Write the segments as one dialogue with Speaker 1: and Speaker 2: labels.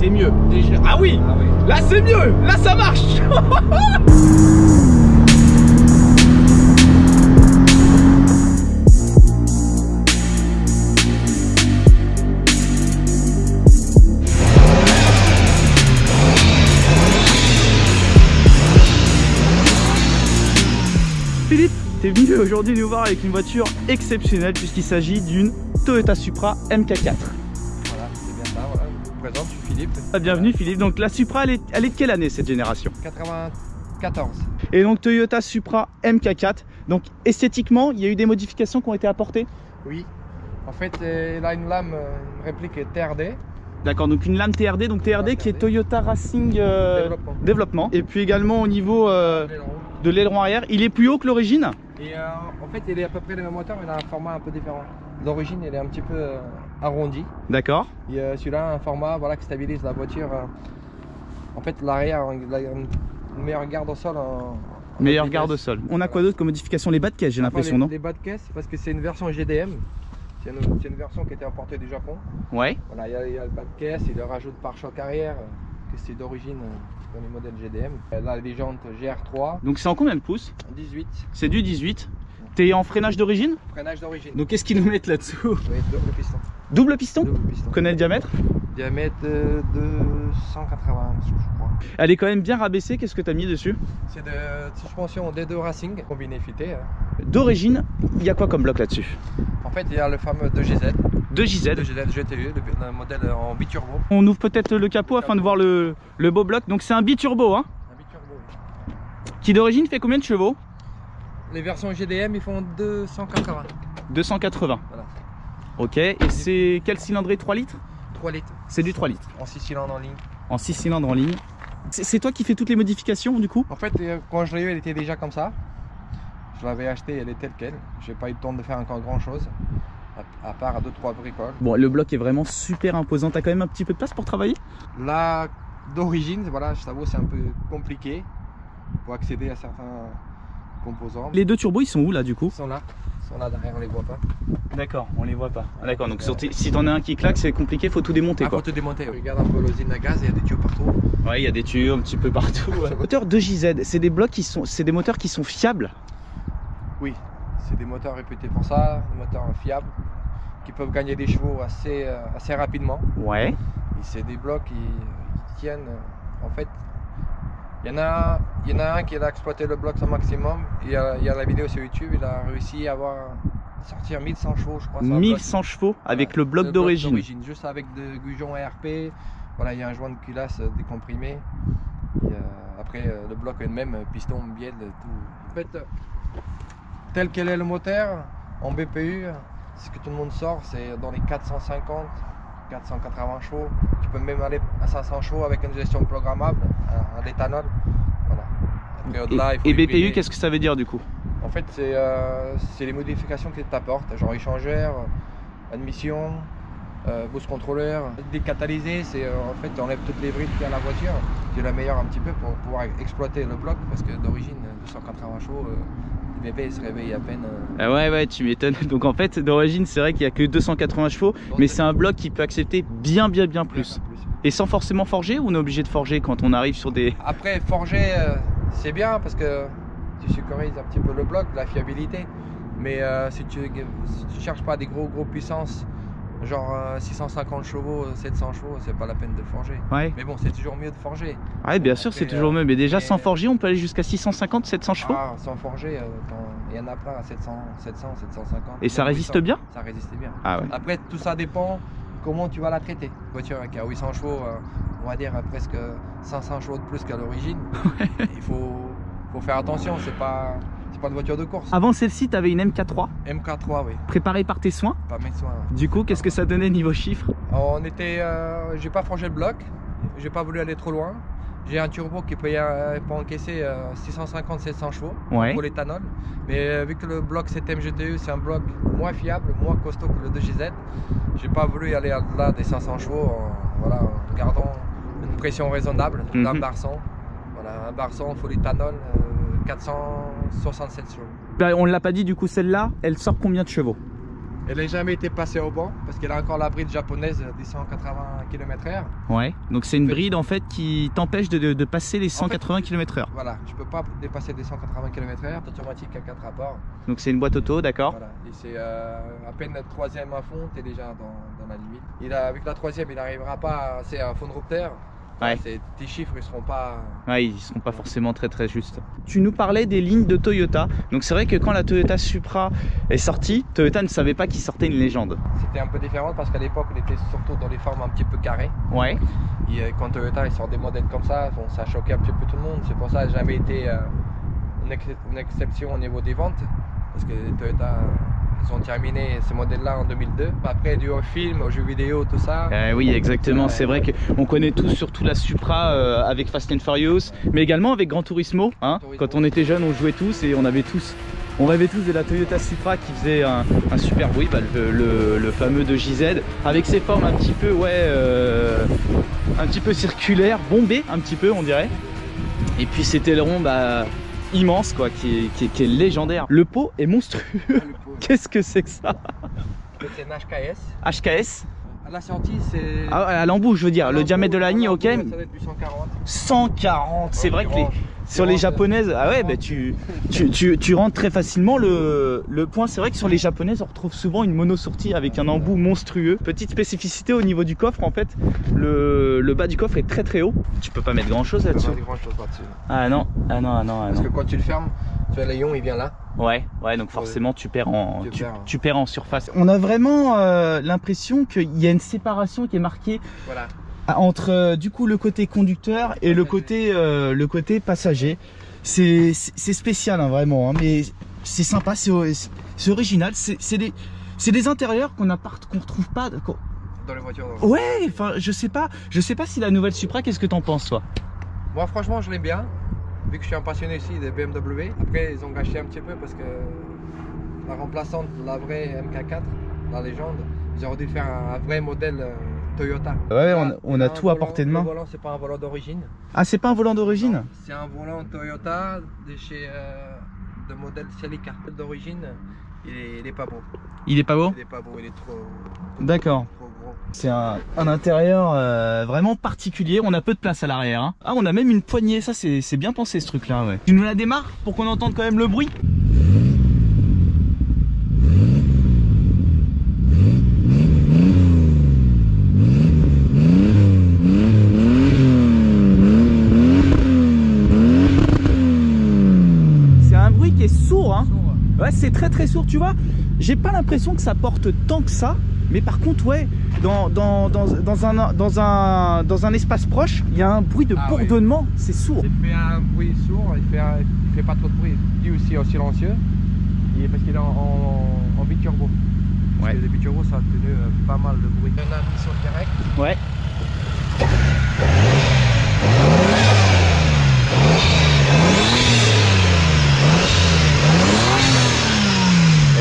Speaker 1: c'est mieux. Déjà... Ah oui,
Speaker 2: Ah oui.
Speaker 1: là c'est mieux, là ça marche. Philippe, t'es venu aujourd'hui nous voir avec une voiture exceptionnelle puisqu'il s'agit d'une Toyota Supra MK4.
Speaker 2: Voilà, c'est bien ça, voilà. Je vous présente, je suis Philippe.
Speaker 1: Bienvenue Philippe, donc la Supra elle est de quelle année cette génération?
Speaker 2: 94.
Speaker 1: Et donc Toyota Supra MK4, donc esthétiquement il y a eu des modifications qui ont été apportées?
Speaker 2: Oui. En fait, là une lame, une réplique TRD.
Speaker 1: D'accord, donc une lame TRD, donc TRD qui est Toyota Racing Développement. Et puis également au niveau de l'aileron arrière, il est plus haut que l'origine?
Speaker 2: Et en fait, il est à peu près le même moteur, mais il a un format un peu différent. L'origine, il est un petit peu arrondi. D'accord. Et celui-là, un format voilà, qui stabilise la voiture. En fait, l'arrière, il a une meilleure garde au sol.
Speaker 1: Meilleure garde au sol. On a quoi d'autre comme modification? Les bas de caisse, j'ai l'impression, non?
Speaker 2: Les bas de caisse, parce que c'est une version GDM. C'est une version qui a été importée du Japon. Ouais. Voilà, il y a le bas de caisse, il rajoute pare-choc arrière, que c'est d'origine dans les modèles GDM. Là, les jantes GR3.
Speaker 1: Donc c'est en combien de pouces?
Speaker 2: 18. C'est
Speaker 1: du 18. T'es en freinage d'origine?
Speaker 2: Freinage d'origine.
Speaker 1: Donc qu'est-ce qu'ils nous mettent là-dessous?
Speaker 2: Oui, double piston.
Speaker 1: Double piston?
Speaker 2: Double piston.
Speaker 1: Connais le diamètre?
Speaker 2: Diamètre de 180, je crois.
Speaker 1: Elle est quand même bien rabaissée, qu'est-ce que tu as mis dessus? C'est de
Speaker 2: suspension D2 Racing, combiné fité.
Speaker 1: D'origine, il y a quoi comme bloc là-dessus?
Speaker 2: En fait, il y a le fameux 2JZ.
Speaker 1: 2JZ
Speaker 2: 2JZ GTE, le modèle en biturbo.
Speaker 1: On ouvre peut-être le capot afin de voir le beau bloc. Donc c'est un biturbo, hein?
Speaker 2: Un biturbo, oui.
Speaker 1: Qui d'origine fait combien de chevaux?
Speaker 2: Les versions GDM, ils font 280.
Speaker 1: 280.
Speaker 2: Voilà.
Speaker 1: Ok, et c'est quelle cylindrée? 3 litres?
Speaker 2: 3 litres.
Speaker 1: C'est du 3 litres.
Speaker 2: En 6 cylindres en ligne.
Speaker 1: En 6 cylindres en ligne. C'est toi qui fais toutes les modifications du coup?
Speaker 2: En fait, quand je l'ai eu, elle était déjà comme ça. Je l'avais achetée, elle est telle quelle. J'ai pas eu le temps de faire encore grand chose, à part 2-3 bricoles. Bon,
Speaker 1: le bloc est vraiment super imposant. T'as quand même un petit peu de place pour travailler?
Speaker 2: Là, d'origine, voilà, je t'avoue, c'est un peu compliqué pour accéder à certains composants.
Speaker 1: Les deux turbos, ils sont où là du coup?
Speaker 2: Ils sont là derrière, on les voit pas.
Speaker 1: D'accord, on les voit pas. D'accord, donc si t'en as un qui claque, c'est compliqué, faut tout démonter quoi.
Speaker 2: Faut tout démonter. Regarde un peu l'usine à gaz, il y a des tuyaux partout.
Speaker 1: Ouais, il y a des tuyaux un petit peu partout. Moteur 2JZ, c'est des blocs c'est des moteurs qui sont fiables?
Speaker 2: Oui, c'est des moteurs réputés pour ça, des moteurs fiables, qui peuvent gagner des chevaux assez rapidement. Ouais. Et c'est des blocs qui tiennent, en fait. Il y en a un qui a exploité le bloc au maximum. Il y a la vidéo sur YouTube, il a réussi à sortir 1100 chevaux, je crois.
Speaker 1: 1100 chevaux avec le bloc d'origine.
Speaker 2: Juste avec des gujons ARP. Voilà, il y a un joint de culasse décomprimé. Et, après, le bloc est le même, piston, bielle, tout. En fait, tel quel est le moteur, en BPU, ce que tout le monde sort, c'est dans les 450, 480 chevaux. Tu peux même aller à 500 chevaux avec une gestion programmable, à l'éthanol. Voilà. Après,
Speaker 1: et BPU, qu'est-ce que ça veut dire du coup?
Speaker 2: En fait, c'est les modifications que tu apportes, genre échangeur, admission, boost contrôleur. Décatalysé, c'est en fait tu enlèves toutes les brides qu'il y a à la voiture, qui est la meilleure un petit peu pour pouvoir exploiter le bloc, parce que d'origine 280 chevaux, le bébé se réveille à peine.
Speaker 1: Ah ouais, tu m'étonnes. Donc en fait d'origine c'est vrai qu'il n'y a que 280 chevaux, mais c'est un bloc qui peut accepter bien plus. Et sans forcément forger, ou on est obligé de forger quand on arrive sur des...
Speaker 2: Après forger c'est bien parce que tu sécurises un petit peu le bloc, la fiabilité, mais si tu cherches pas des gros puissances, genre 650 chevaux, 700 chevaux, c'est pas la peine de forger. Ouais. Mais bon, c'est toujours mieux de forger.
Speaker 1: Ouais, bien sûr, c'est toujours mieux. Mais déjà, sans forger, on peut aller jusqu'à 650, 700 chevaux.
Speaker 2: Ah, sans forger, il y en a plein à 700, 750.
Speaker 1: Et ça résiste bien?
Speaker 2: Ça résiste bien.
Speaker 1: Ah ouais.
Speaker 2: Après, tout ça dépend comment tu vas la traiter. Une voiture qui a 800 chevaux, on va dire presque 500 chevaux de plus qu'à l'origine. Il faut faire attention, c'est pas une voiture de course.
Speaker 1: Avant celle-ci, tu avais une MK3.
Speaker 2: MK3, oui.
Speaker 1: Préparée par tes soins?
Speaker 2: Par mes soins. Ouais.
Speaker 1: Du coup, qu'est-ce que ça donnait niveau chiffres?
Speaker 2: J'ai pas forgé le bloc, j'ai pas voulu aller trop loin. J'ai un turbo qui peut encaisser 650-700 chevaux pour l'éthanol. Mais vu que le bloc 7M GTE, c'est un bloc moins fiable, moins costaud que le 2JZ, j'ai pas voulu aller au-delà des 500 chevaux voilà, en gardant une pression raisonnable d'un barçon. Voilà, un barçon full éthanol, 467 chevaux.
Speaker 1: Ben, on ne l'a pas dit, du coup celle-là, elle sort combien de chevaux?
Speaker 2: Elle n'a jamais été passée au banc parce qu'elle a encore la bride japonaise des 180 km/h.
Speaker 1: Ouais, donc c'est une bride en fait qui t'empêche de passer les 180 km/h.
Speaker 2: Voilà, je peux pas dépasser des 180 km/h, automatique à 4 rapports.
Speaker 1: Donc c'est une boîte auto, d'accord.
Speaker 2: Voilà, et c'est à peine le troisième à fond, tu es déjà dans la limite. Avec la troisième, il n'arrivera pas, c'est un fond de repère.
Speaker 1: Ouais.
Speaker 2: Tes chiffres ils seront pas...
Speaker 1: Ouais, ils seront pas forcément très justes. Tu nous parlais des lignes de Toyota. Donc c'est vrai que quand la Toyota Supra est sortie, Toyota ne savait pas qu'il sortait une légende.
Speaker 2: C'était un peu différent parce qu'à l'époque on était surtout dans les formes un petit peu carrées.
Speaker 1: Ouais.
Speaker 2: Et quand Toyota il sort des modèles comme ça, bon, ça a choqué un petit peu tout le monde. C'est pour ça que ça n'a jamais été une exception au niveau des ventes. Parce que Toyota... Ils ont terminé ce modèle-là en 2002. Après, dû au film, aux jeux vidéo, tout ça.
Speaker 1: Oui, exactement. C'est vrai qu'on connaît tous surtout la Supra avec Fast and Furious, mais également avec Gran Turismo. Hein. Quand on était jeunes, on jouait tous et on rêvait tous de la Toyota Supra qui faisait un super bruit, bah, le fameux 2JZ, avec ses formes un petit peu, un petit peu circulaires, bombées un petit peu, on dirait. Et puis c'était le rond, immense quoi, qui est légendaire. Le pot est monstrueux. Qu'est-ce que c'est que ça?
Speaker 2: C'est une HKS.
Speaker 1: HKS?
Speaker 2: À la sortie, c'est...
Speaker 1: Ah, à l'embout, je veux dire, le diamètre de la ligne, ok.
Speaker 2: Ça doit être du 140.
Speaker 1: 140, c'est vrai que sur les japonaises, ah ouais, tu rentres très facilement le point. C'est vrai que sur les japonaises, on retrouve souvent une mono-sortie avec un embout monstrueux. Petite spécificité au niveau du coffre, en fait, le bas du coffre est très haut. Tu peux pas mettre grand chose là-dessus. Ah non.
Speaker 2: Parce que quand tu le fermes, tu vois, l'ayon il vient là.
Speaker 1: Ouais, donc forcément tu perds en surface. On a vraiment l'impression qu'il y a une séparation qui est marquée. Voilà. Entre du coup le côté conducteur et le côté passager. C'est spécial hein, vraiment, hein, mais c'est sympa, c'est original. C'est des intérieurs qu'on retrouve pas
Speaker 2: dans les voitures.
Speaker 1: Ouais, enfin je sais pas si la nouvelle Supra, qu'est-ce que t'en penses toi?
Speaker 2: Moi franchement je l'aime bien, vu que je suis un passionné aussi de BMW. Après ils ont gâché un petit peu parce que la remplaçante, la vraie MK4, la légende, ils auraient dû faire un vrai modèle Toyota. Ouais,
Speaker 1: on a tout à portée de main.
Speaker 2: Le volant, c'est pas un volant d'origine.
Speaker 1: Ah, c'est pas un volant d'origine?
Speaker 2: C'est un volant Toyota de modèle Celica. D'origine, il est pas beau.
Speaker 1: Il est pas beau?
Speaker 2: Il est pas beau, il est trop...
Speaker 1: D'accord. C'est un intérieur vraiment particulier. On a peu de place à l'arrière. Hein. Ah, on a même une poignée. Ça, c'est bien pensé ce truc-là. Ouais. Tu nous la démarres pour qu'on entende quand même le bruit? Sourd, hein. Ouais, c'est très sourd, tu vois. J'ai pas l'impression que ça porte tant que ça, mais par contre, ouais, dans un espace proche, il y a un bruit de bourdonnement, oui. C'est sourd.
Speaker 2: Il fait un bruit sourd, il fait pas trop de bruit. Il est aussi silencieux, parce qu'il est en biturbo. Parce que les biturbos, ça a tenu pas mal de bruit. Il y en a qui sont directs.
Speaker 1: Ouais.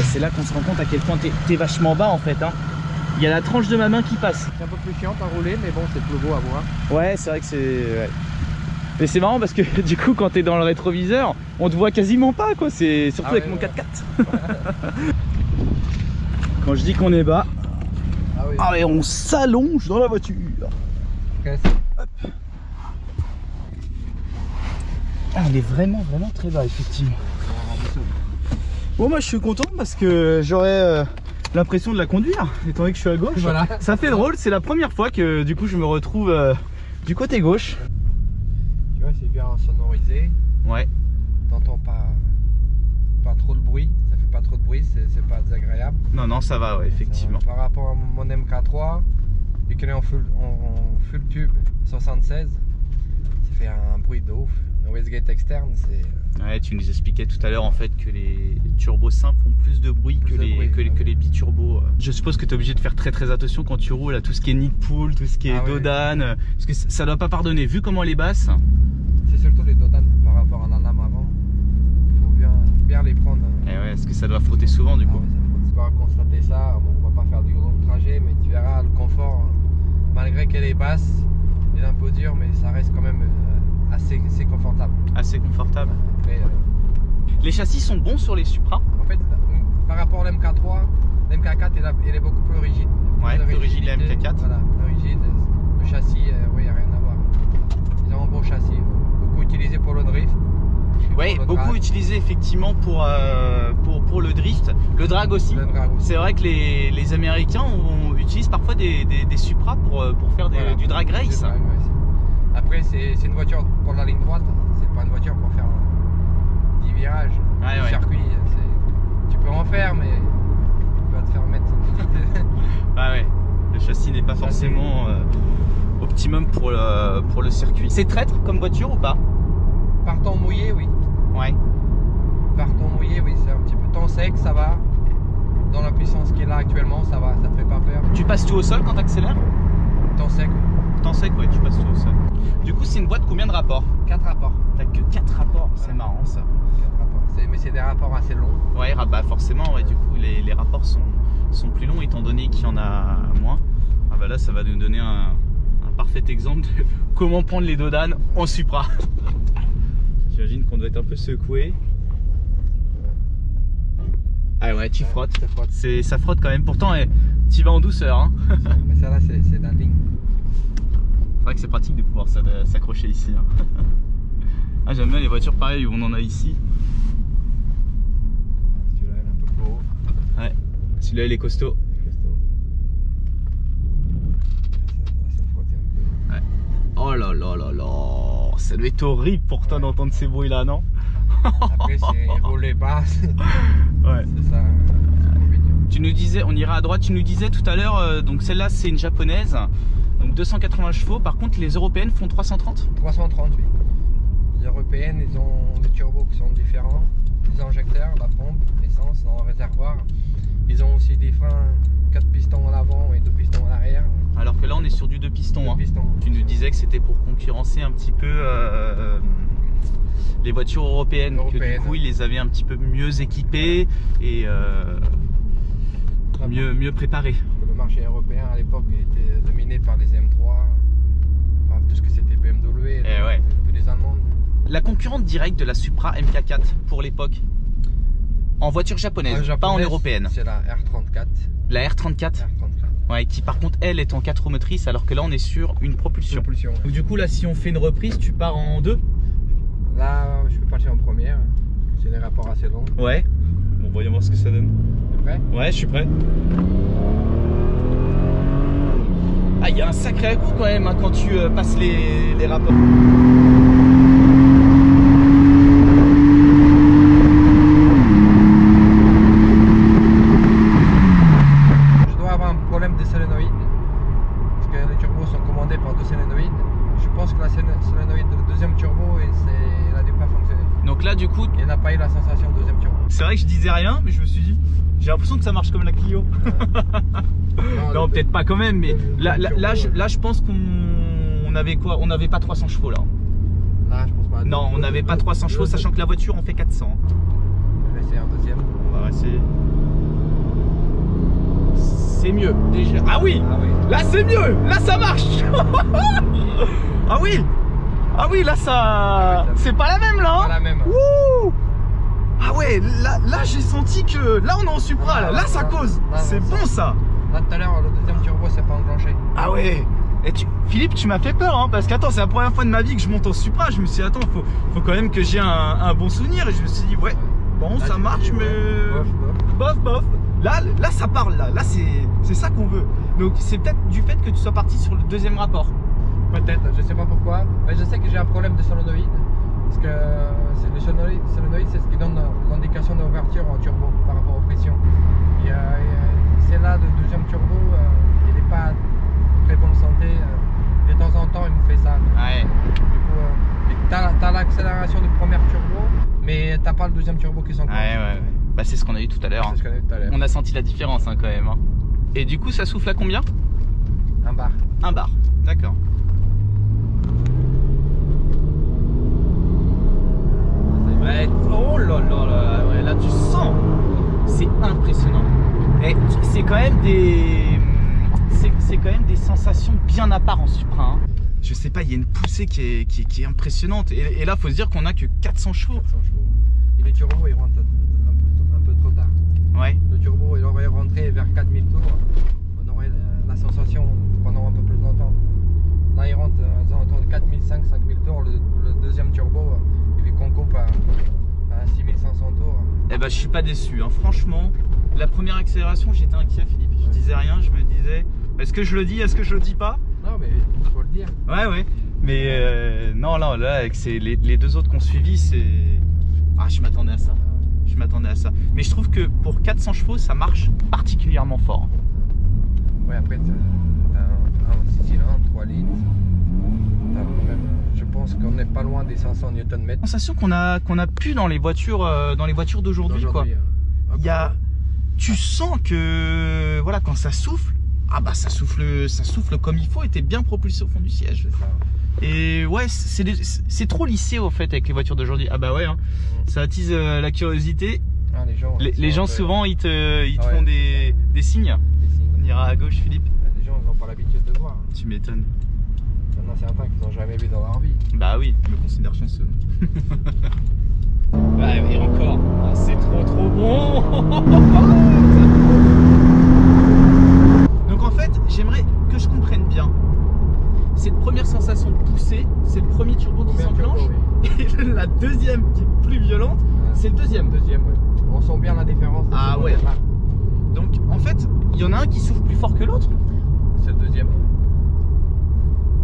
Speaker 1: C'est là qu'on se rend compte à quel point t'es vachement bas en fait hein. Il y a la tranche de ma main qui passe.
Speaker 2: C'est un peu plus chiant à rouler mais bon c'est plus beau à voir.
Speaker 1: Ouais c'est vrai que c'est... Ouais. Mais c'est marrant parce que du coup quand t'es dans le rétroviseur on te voit quasiment pas quoi. C'est surtout avec mon 4x4. Quand je dis qu'on est bas, et on s'allonge dans la voiture. Hop. Ah, on est vraiment très bas effectivement. Bon moi je suis content parce que j'aurais l'impression de la conduire étant donné que je suis à gauche. Voilà. Ça fait drôle, c'est la première fois que du coup je me retrouve du côté gauche.
Speaker 2: Tu vois c'est bien sonorisé.
Speaker 1: Ouais.
Speaker 2: T'entends pas trop de bruit, ça fait pas trop de bruit, c'est pas désagréable.
Speaker 1: Non ça va ouais, effectivement.
Speaker 2: Par rapport à mon MK3, vu qu'elle est en full tube 76, ça fait un bruit de ouf. Le wastegate externe c'est...
Speaker 1: Ouais, tu nous expliquais tout à l'heure en fait que les turbos simples ont plus de bruit que les biturbos. Je suppose que tu es obligé de faire très attention quand tu roules à tout ce qui est nid de poule, tout ce qui est Dodane, parce que ça doit pas pardonner vu comment elle est basse.
Speaker 2: C'est surtout les Dodane par rapport à la lame avant. Il faut bien les prendre.
Speaker 1: Et ouais, parce que ça doit frotter souvent du coup.
Speaker 2: Tu vas constater ça, bon, on va pas faire du gros trajet mais tu verras le confort, malgré qu'elle est basse, elle est un peu dure mais ça reste quand même assez confortable.
Speaker 1: Assez confortable.
Speaker 2: Après,
Speaker 1: les châssis sont bons sur les Supra.
Speaker 2: En fait, par rapport à l'MK3, l'MK4 il est beaucoup plus rigide.
Speaker 1: Ouais, plus rigide la MK4.
Speaker 2: Voilà, plus rigide. Le châssis, oui, il n'y a rien à voir. Ils ont un bon châssis, beaucoup utilisé pour le drift.
Speaker 1: Oui, beaucoup utilisé effectivement pour le drift, le drag aussi. C'est vrai que les Américains utilisent parfois des Supra pour faire du drag race.
Speaker 2: Après, c'est une voiture pour la ligne droite, c'est pas une voiture pour faire 10 virages. Le circuit, tu peux en faire, mais tu vas te faire mettre.
Speaker 1: Ah ouais, le châssis n'est pas forcément optimum pour le circuit. C'est traître comme voiture ou pas?
Speaker 2: Par temps mouillé, oui.
Speaker 1: Ouais.
Speaker 2: Par temps mouillé, oui, c'est un petit peu temps sec, ça va. Dans la puissance qu'il a actuellement, ça va, ça te fait pas peur.
Speaker 1: Tu passes tout au sol quand tu accélères?
Speaker 2: Temps sec, oui.
Speaker 1: Temps sec, ouais, tu passes tout au sol. Du coup, c'est une boîte combien de rapports?
Speaker 2: 4 rapports.
Speaker 1: T'as que 4 rapports, c'est marrant ça.
Speaker 2: 4 rapports. Mais c'est des rapports assez longs.
Speaker 1: Ouais, bah forcément, ouais, du coup, les rapports sont plus longs étant donné qu'il y en a moins. Ah bah là, ça va nous donner un parfait exemple de comment prendre les dos d'âne en Supra. J'imagine qu'on doit être un peu secoué. Ah ouais, tu frottes. Ça frotte quand même. Pourtant, tu vas en douceur. Hein.
Speaker 2: Mais ça là, c'est la ligne.
Speaker 1: C'est vrai que c'est pratique de pouvoir s'accrocher ici. Hein. Ah, j'aime bien les voitures pareilles où on en a ici.
Speaker 2: Celui-là, il est un peu plus haut.
Speaker 1: Ouais, celui-là, il est costaud.
Speaker 2: Ça frotte un peu.
Speaker 1: Ouais. Oh là là là là. Ça doit être horrible pour toi d'entendre ces bruits là, non?
Speaker 2: Après c'est rouler bas.
Speaker 1: Ouais.
Speaker 2: C'est ça.
Speaker 1: Tu nous disais, on ira à droite, tu nous disais tout à l'heure, donc celle-là c'est une japonaise, donc 280 chevaux, par contre les européennes font 330?
Speaker 2: 330, oui. Les européennes, ils ont des turbos qui sont différents, les injecteurs, la pompe, essence dans le réservoir. Ils ont aussi des freins 4 pistons à l'avant et 2 pistons à l'arrière.
Speaker 1: Alors que là on est sur du 2 pistons.
Speaker 2: 2 pistons.
Speaker 1: Tu nous disais que c'était pour concurrencer un petit peu les voitures européennes, que du coup ils les avaient un petit peu mieux équipées et mieux préparées.
Speaker 2: Le marché européen à l'époque était dominé par les M3, par tout ce que c'était BMW et les Allemandes.
Speaker 1: La concurrente directe de la Supra MK4 pour l'époque, en voiture japonaise, pas en européenne.
Speaker 2: C'est la R34.
Speaker 1: La R34. Ouais, qui par contre elle est en 4 roues motrices alors que là on est sur une propulsion.
Speaker 2: Ouais.
Speaker 1: Donc, du coup là si on fait une reprise tu pars en 2?
Speaker 2: Là je peux partir en première, c'est des rapports assez longs.
Speaker 1: Ouais. Bon voyons voir ce que ça donne.
Speaker 2: T'es prêt?
Speaker 1: Ouais, je suis prêt. Ah, il y a un sacré coup quand même hein, quand tu passes les rapports.
Speaker 2: Je dois avoir un problème des solénoïdes, parce que les turbos sont commandés par 2 solénoïdes. Je pense que la solénoïde de deuxième turbo, elle a dû pas fonctionner.
Speaker 1: Donc là du coup,
Speaker 2: il n'a pas eu la sensation de deuxième turbo.
Speaker 1: C'est vrai que je disais rien, mais je me suis dit, j'ai l'impression que ça marche comme la Clio. Non, peut-être pas quand même, mais là je pense qu'on avait quoi? On n'avait pas 300 chevaux là.
Speaker 2: Là, je pense pas.
Speaker 1: Non, on n'avait pas 300 chevaux, sachant que la voiture en fait 400.
Speaker 2: Je vais essayer un deuxième.
Speaker 1: On va essayer. C'est mieux déjà. Ah oui, là c'est mieux, là ça marche. Ah oui. Ah oui, là ça... c'est pas la même là hein.
Speaker 2: Pas la même.
Speaker 1: Wouh. Ah ouais, là j'ai senti que... Là on est en Supra, là ça cause. C'est bon ça.
Speaker 2: Là tout à l'heure, le deuxième turbo s'est pas enclenché.
Speaker 1: Ah ouais. Et Philippe, tu m'as fait peur hein, parce qu'attends, c'est la première fois de ma vie que je monte en Supra. Je me suis dit, attends, faut quand même que j'ai un bon souvenir. Et je me suis dit, ouais, bon, ça marche, mais... Bof. Là ça parle, là c'est ça qu'on veut. Donc c'est peut-être du fait que tu sois parti sur le deuxième rapport.
Speaker 2: Peut-être, je sais pas pourquoi, mais je sais que j'ai un problème de solénoïde. Parce que le solénoïde, c'est ce qui donne l'indication d'ouverture en turbo par rapport aux pressions. C'est là, le deuxième turbo, il n'est pas en très bonne santé. De temps en temps, il me fait ça.
Speaker 1: Ouais.
Speaker 2: Du coup, t'as l'accélération du premier turbo, mais t'as pas le deuxième turbo qui s'enclenche.
Speaker 1: Ouais. Bah, c'est ce qu'on a eu tout à l'heure.
Speaker 2: C'est ce qu'on a eu tout à l'heure.
Speaker 1: On a senti la différence hein, quand même. Hein. Et du coup, ça souffle à combien?
Speaker 2: 1 bar.
Speaker 1: 1 bar, d'accord. Ouais, oh là là, ouais, là tu sens, c'est impressionnant. Et c'est quand même des sensations bien à part en Supra. Hein. Je sais pas, il y a une poussée qui est impressionnante. Et là, faut se dire qu'on a que 400 chevaux.
Speaker 2: 400 chevaux. Et les turbos, ils rentrent un peu trop tard.
Speaker 1: Ouais.
Speaker 2: Le turbo, il aurait rentré vers 4000 tours, on aurait la sensation pendant un peu plus longtemps. Là il rentre aux alentours de 4500-5000 tours, le deuxième turbo, et qu'on coupe à 6500 tours.
Speaker 1: Eh ben je suis pas déçu, hein. Franchement, la première accélération j'étais inquiet Philippe, je disais rien, je me disais, est-ce que je le dis, est-ce que je le dis pas?
Speaker 2: Non mais il faut le dire.
Speaker 1: Ouais, mais non là avec les deux autres qu'on suivi, c'est... Ah, je m'attendais à ça. Je m'attendais à ça. Mais je trouve que pour 400 chevaux, ça marche particulièrement fort.
Speaker 2: Ouais, après, t'as un 6 cylindres, 3 litres. Je pense qu'on n'est pas loin des 500 Nm.
Speaker 1: Sensation qu'on a plus dans les voitures d'aujourd'hui, quoi. Il y a, tu sens que voilà, quand ça souffle, ah bah ça souffle comme il faut et t'es bien propulsé au fond du siège. Et ouais, c'est trop lissé au fait avec les voitures d'aujourd'hui. Ah bah ouais, hein. Ça attise la curiosité.
Speaker 2: Ah,
Speaker 1: les gens souvent ils te font des signes. On ira à gauche, Philippe.
Speaker 2: Les gens ils n'ont pas l'habitude de voir.
Speaker 1: Tu m'étonnes.
Speaker 2: Il y en a certains qui n'ont jamais vu dans leur vie.
Speaker 1: Bah oui, je me considère chanceux. Ouais, mais encore, c'est trop bon. Donc en fait, j'aimerais que je comprenne bien. Cette première sensation de pousser, c'est le premier turbo qui s'enclenche. Oui. Et la deuxième qui est plus violente, c'est le deuxième.
Speaker 2: Ouais. On sent bien la différence.
Speaker 1: Ah ouais. Donc en fait, il y en a un qui souffle plus fort que l'autre.
Speaker 2: C'est le deuxième.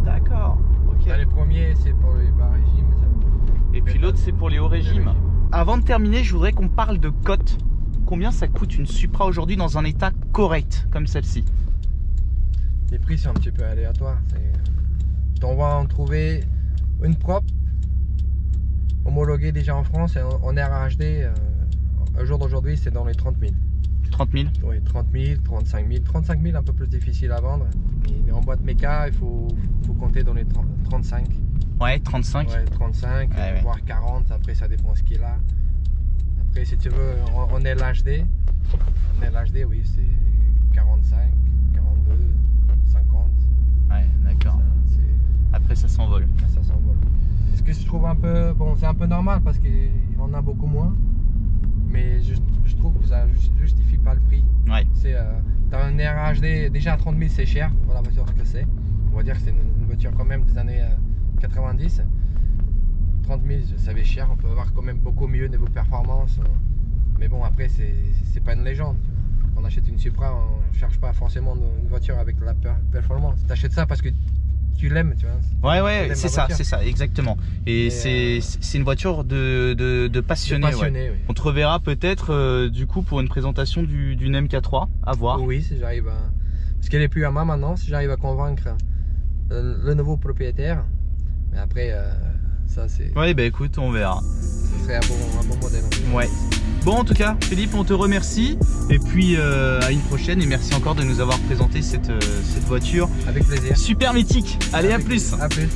Speaker 1: D'accord. Ok.
Speaker 2: Là, les premiers, c'est pour les bas régimes.
Speaker 1: Et puis l'autre, c'est pour les hauts régimes. Avant de terminer, je voudrais qu'on parle de cote. Combien ça coûte une Supra aujourd'hui dans un état correct comme celle-ci?
Speaker 2: Les prix sont un petit peu aléatoires. On va en trouver une propre, homologuée déjà en France et en RHD. Au jour d'aujourd'hui, c'est dans les 30 000.
Speaker 1: 30 000?
Speaker 2: Oui, 30 000, 35 000. 35 000, un peu plus difficile à vendre. Et en boîte méca, il faut compter dans les 35.
Speaker 1: Ouais, 35.
Speaker 2: Ouais, 35, voire 40. Après, ça dépend ce qu'il a. Après, si tu veux, on est l'HD. On est l'HD, oui, c'est 45, 42, 50.
Speaker 1: Ouais, d'accord. Après, ça s'envole.
Speaker 2: Ça s'envole. Ce que je trouve un peu... Bon, c'est un peu normal parce qu'il en a beaucoup moins. Mais je trouve que ça justifie pas le prix.
Speaker 1: Ouais.
Speaker 2: T'as un RHD, déjà à 30 000 c'est cher pour la voiture que c'est. On va dire que c'est une voiture quand même des années 90. 30 000 ça fait cher, on peut avoir quand même beaucoup mieux niveau performance. Mais bon, après c'est pas une légende. On achète une Supra, on cherche pas forcément une voiture avec de la performance. T'achètes ça parce que tu l'aimes, tu vois.
Speaker 1: Ouais, c'est ça, exactement. Et c'est une voiture de passionné. Ouais.
Speaker 2: Oui.
Speaker 1: On te reverra peut-être du coup pour une présentation d'une MK3, à voir.
Speaker 2: Oui, si j'arrive à... Parce qu'elle est plus à moi maintenant, si j'arrive à convaincre le nouveau propriétaire. Mais après, ça c'est...
Speaker 1: Ouais, bah écoute, on verra.
Speaker 2: Ce serait un bon modèle.
Speaker 1: Ouais. Bon, en tout cas, Philippe, on te remercie. Et puis à une prochaine. Et merci encore de nous avoir présenté cette voiture.
Speaker 2: Avec plaisir.
Speaker 1: Super mythique. Allez, à plus.
Speaker 2: À plus.